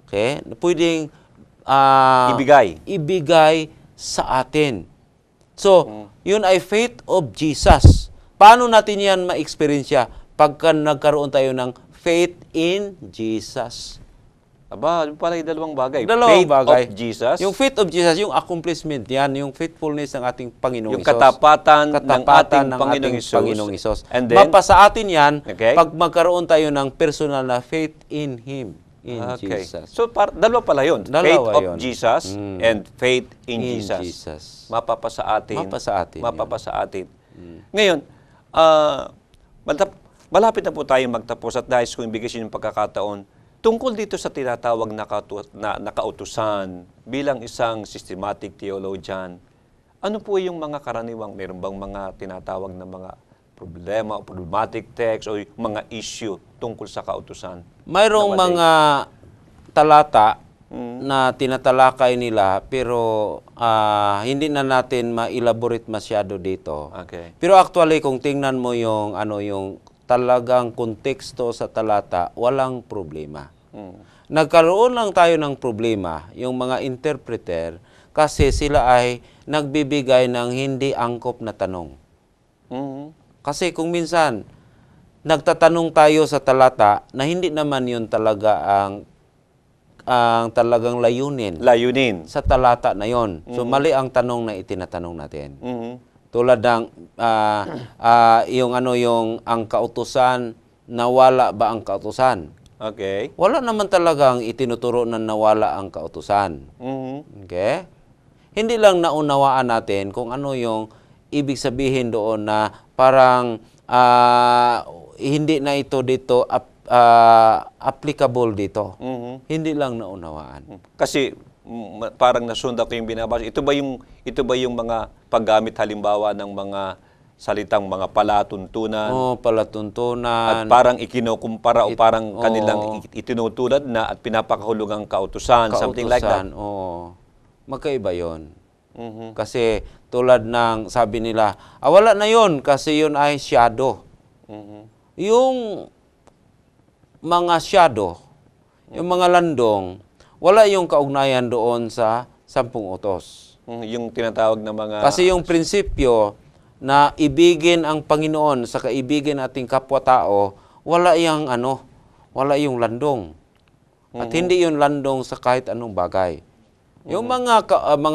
Okay? Na pwedeng ibigay sa atin. So, yun ay faith of Jesus. Paano natin yan ma-experience pagka nagkaroon tayo ng faith in Jesus? Aba, pala yung dalawang bagay. Dalawang bagay. Of Jesus. Yung faith of Jesus, yung accomplishment yan, yung faithfulness ng ating Panginoong Hesus. Yung katapatan ng ating Panginoong Hesus. And then, mapasa atin yan pag magkaroon tayo ng personal na faith in Him. In Jesus. So, dalawa pala yun. Faith of Jesus and faith in Jesus. Jesus. Mapapasa atin. Mapapasa atin. Ngayon, Malapit na po tayo magtapos at nais kong ibigay yung pagkakataon tungkol dito sa tinatawag na kautusan bilang isang systematic theologian. Ano po yung mga karaniwang, meron bang mga tinatawag na mga problema o problematic text o mga issue tungkol sa kautusan? Mayroong mga talata na tinatalakay nila pero hindi na natin ma-elaborate masyado dito. Okay. Pero actually kung tingnan mo yung yung talagang konteksto sa talata, walang problema. Nagkaroon lang tayo ng problema, yung mga interpreter, kasi sila ay nagbibigay ng hindi angkop na tanong. Kasi kung minsan, nagtatanong tayo sa talata na hindi naman yun talaga ang talagang layunin sa talata na yon. So mali ang tanong na itinatanong natin. Tulad ng yung ang kautusan, nawala ba ang kautusan? Okay. Wala naman talagang itinuturo na nawala ang kautusan. Okay? Hindi lang naunawaan natin kung ano yung ibig sabihin doon na parang hindi na ito dito applicable dito. Hindi lang naunawaan. Kasi parang nasunda ko yung binabasa. Ito ba yung mga paggamit halimbawa ng mga salitang mga palatuntunan? Palatuntunan. At parang ikinokumpara o parang kanilang itinutulad na at pinapakahulugang kautusan, something like that. Magkaiba yon. Kasi tulad ng sabi nila, wala na yon kasi yun ay shadow. Yung mga shadow, yung mga landong, wala yung kaugnayan doon sa 10 utos. Yung tinatawag na mga... Kasi yung prinsipyo na ibigin ang Panginoon sa kaibigin ating kapwa-tao, wala yung wala yung landong. At hindi yung landong sa kahit anong bagay. Yung mga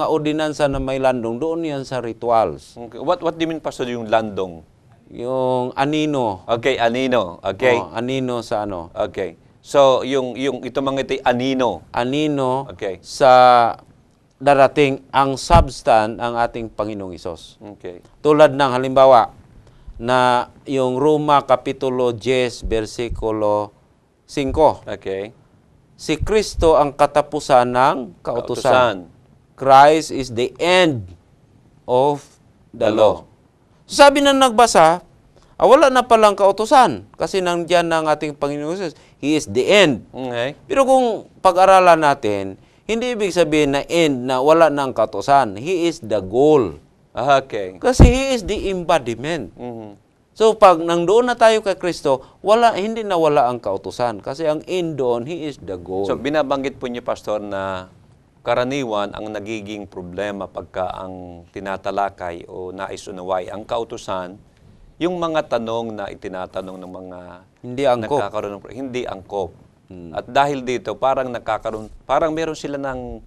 ordinansa na may landong, doon yan sa rituals. Okay. What do you mean, Pastor, yung landong? Yung anino. Okay, anino. Okay. Anino sa Okay. So, ito mga ito anino. Anino Okay. sa darating ang substan ang ating Panginoong Hesus. Okay. Tulad ng halimbawa na yung Roma Kapitulo 10, versikulo 5. Okay. Si Kristo ang katapusan ng kautusan. Christ is the end of the law. Sabi na nagbasa, wala na palang kautusan kasi nandiyan ng ating Panginoon Jesus. He is the end. Okay. Pero kung pag-aralan natin, hindi ibig sabihin na end na wala ng kautusan. He is the goal. Okay. Kasi He is the embodiment. So pag nandoon na tayo kay Kristo, hindi na wala ang kautusan. Kasi ang end doon, He is the goal. So binabanggit po niyo, Pastor, na karaniwan ang nagiging problema pagka ang tinatalakay o naisunaway ang kautusan, yung mga tanong na itinatanong ng mga hindi angkop. Hindi angkop. At dahil dito, parang meron sila ng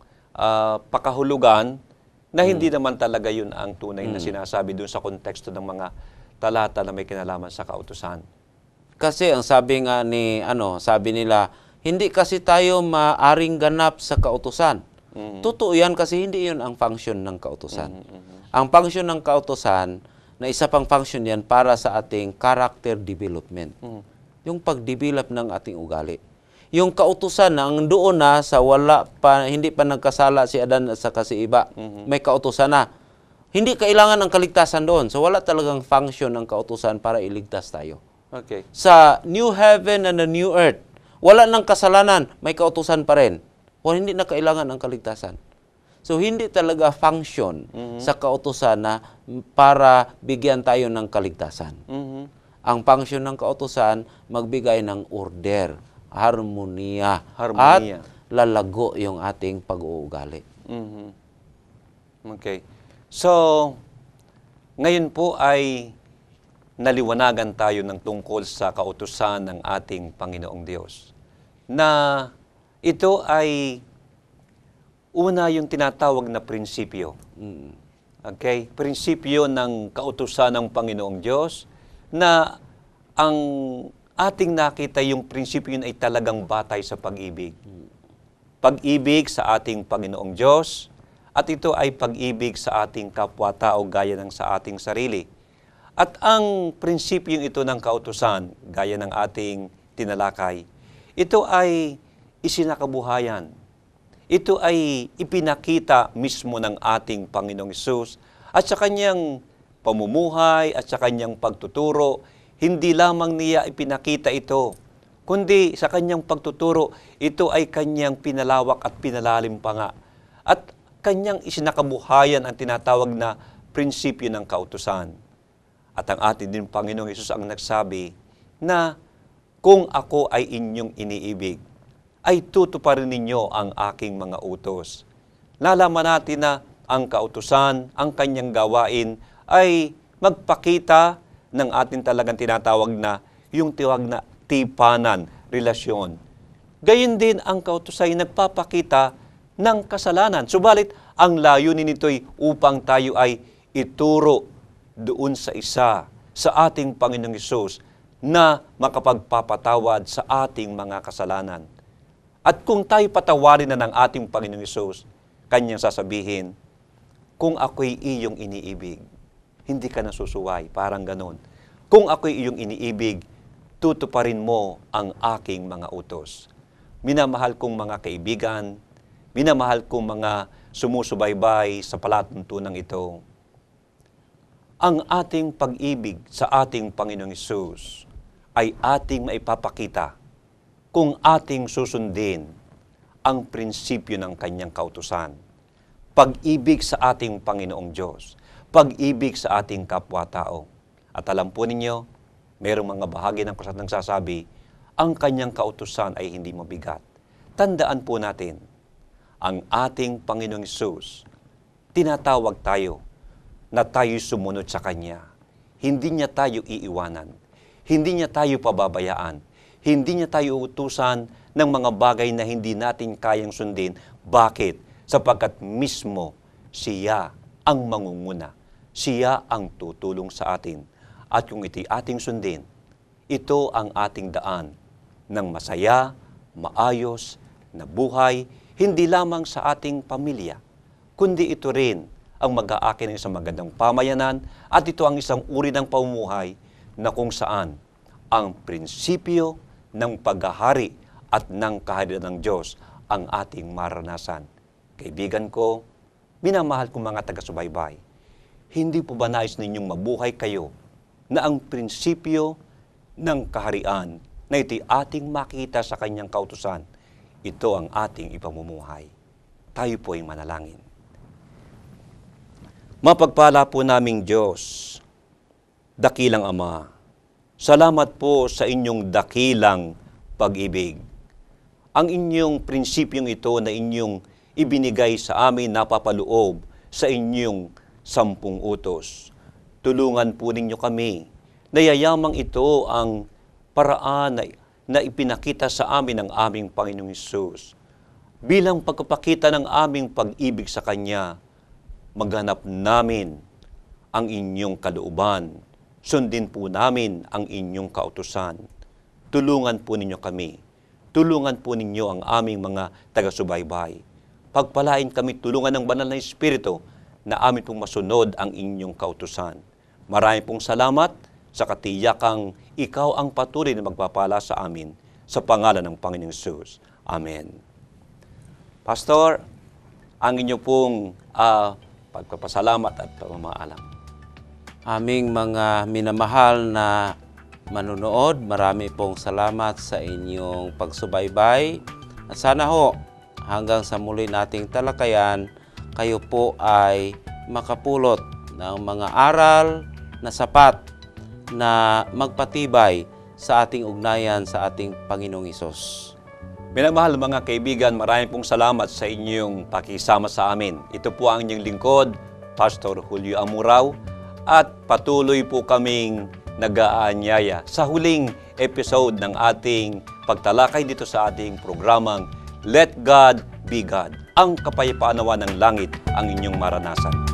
pakahulugan na hindi naman talaga yun ang tunay na sinasabi dun sa konteksto ng mga talata na may kinalaman sa kautusan. Kasi ang sabi nga sabi nila, hindi kasi tayo maaring ganap sa kautusan. Totoo yan kasi hindi yun ang function ng kautusan. Ang function ng kautusan, na isa pang function yan para sa ating character development. Yung pag-develop ng ating ugali. Yung kautusan na ang doon na sa hindi pa nagkasala si Adan at saka si Iba, may kautusan na. Hindi kailangan ng kaligtasan doon. So wala talagang function ng kautusan para iligtas tayo. Okay. Sa new heaven and the new earth, wala ng kasalanan, may kautusan pa rin. Hindi na kailangan ng kaligtasan. So, hindi talaga function sa kautusan na para bigyan tayo ng kaligtasan. Ang function ng kautusan, magbigay ng order, harmonia, at lalago yung ating pag-uugali. Okay. So, ngayon po ay naliwanagan tayo ng tungkol sa kautusan ng ating Panginoong Diyos. Na ito ay una yung tinatawag na prinsipyo. Okay? Prinsipyo ng kautusan ng Panginoong Diyos na ang ating nakita yung prinsipyo yun ay talagang batay sa pag-ibig. Pag-ibig sa ating Panginoong Diyos at ito ay pag-ibig sa ating kapwa-tao gaya ng sa ating sarili. At ang prinsipyong ito ng kautusan, gaya ng ating tinalakay, ito ay isinakabuhayan. Ito ay ipinakita mismo ng ating Panginoong Hesus at sa kanyang pamumuhay at sa kanyang pagtuturo. Hindi lamang niya ipinakita ito, kundi sa kanyang pagtuturo, ito ay kanyang pinalawak at pinalalim pa nga. At kanyang isinakabuhayan ang tinatawag na prinsipyo ng kautusan. At ang ating din Panginoong Hesus ang nagsabi na kung ako ay inyong iniibig, ay tutuparin ninyo ang aking mga utos. Nalaman natin na ang kautusan, ang kanyang gawain ay magpakita ng ating talagang tinatawag na yung tiwag na tipanan, relasyon. Gayon din ang kautusan ay nagpapakita ng kasalanan. Subalit, ang layunin nito'y upang tayo ay ituro doon sa isa, sa ating Panginoong Hesus, na makapagpapatawad sa ating mga kasalanan. At kung tayo patawarin na ng ating Panginoong Hesus, kanyang sasabihin, kung ako'y iyong iniibig, hindi ka nasusuway, parang ganon. Kung ako'y iyong iniibig, tutuparin mo ang aking mga utos. Minamahal kong mga kaibigan, minamahal kong mga sumusubaybay sa palatuntunan ito. Ang ating pag-ibig sa ating Panginoong Hesus ay ating maipapakita kung ating susundin ang prinsipyo ng kanyang kautusan. Pag-ibig sa ating Panginoong Diyos, pag-ibig sa ating kapwa-tao. At alam po ninyo, mayroong mga bahagi ng kusat nang sasabi, ang kanyang kautusan ay hindi mabigat. Tandaan po natin, ang ating Panginoong Hesus, tinatawag tayo na tayo sumunod sa Kanya. Hindi niya tayo iiwanan. Hindi niya tayo pababayaan. Hindi niya tayo utusan ng mga bagay na hindi natin kayang sundin. Bakit? Sapagkat mismo siya ang mangunguna. Siya ang tutulong sa atin. At kung ito'y ating sundin, ito ang ating daan ng masaya, maayos, na buhay, hindi lamang sa ating pamilya, kundi ito rin ang mag-aakin ng isang magandang pamayanan at ito ang isang uri ng pamumuhay na kung saan ang prinsipyo ng paghahari at ng kaharian ng Diyos ang ating maranasan. Kaibigan ko, minamahal kong mga taga-subaybay, hindi po ba nais ninyong mabuhay kayo na ang prinsipyo ng kaharian na ito'y ating makita sa kanyang kautusan, ito ang ating ipamumuhay. Tayo po ay manalangin. Mapagpala po naming Diyos, dakilang Ama, salamat po sa inyong dakilang pag-ibig. Ang inyong prinsipyong ito na inyong ibinigay sa amin napapaloob sa inyong 10 utos. Tulungan po ninyo kami na yayamang ito ang paraan na ipinakita sa amin ng aming Panginoong Hesus. Bilang pagpapakita ng aming pag-ibig sa Kanya, maghanap namin ang inyong kalooban. Sundin po namin ang inyong kautusan. Tulungan po ninyo kami. Tulungan po ninyo ang aming mga taga-subaybay. Pagpalain kami, tulungan ng banal na Espiritu na amin pong masunod ang inyong kautusan. Maraming pong salamat sa katiyakang ikaw ang patuloy na magpapala sa amin sa pangalan ng Panginoong Hesus. Amen. Pastor, ang inyo pong pagpapasalamat at pamamaalam. Aming mga minamahal na manunood, marami pong salamat sa inyong pagsubaybay. At sana ho, hanggang sa muli nating talakayan, kayo po ay makapulot ng mga aral na sapat na magpatibay sa ating ugnayan sa ating Panginoong Hesus. Minamahal mga kaibigan, maraming pong salamat sa inyong pakisama sa amin. Ito po ang inyong lingkod, Pastor Julio Amurao, at patuloy po kaming nag-aanyaya sa huling episode ng ating pagtalakay dito sa ating programang Let God Be God. Ang kapayapaan nawa ng langit ang inyong maranasan.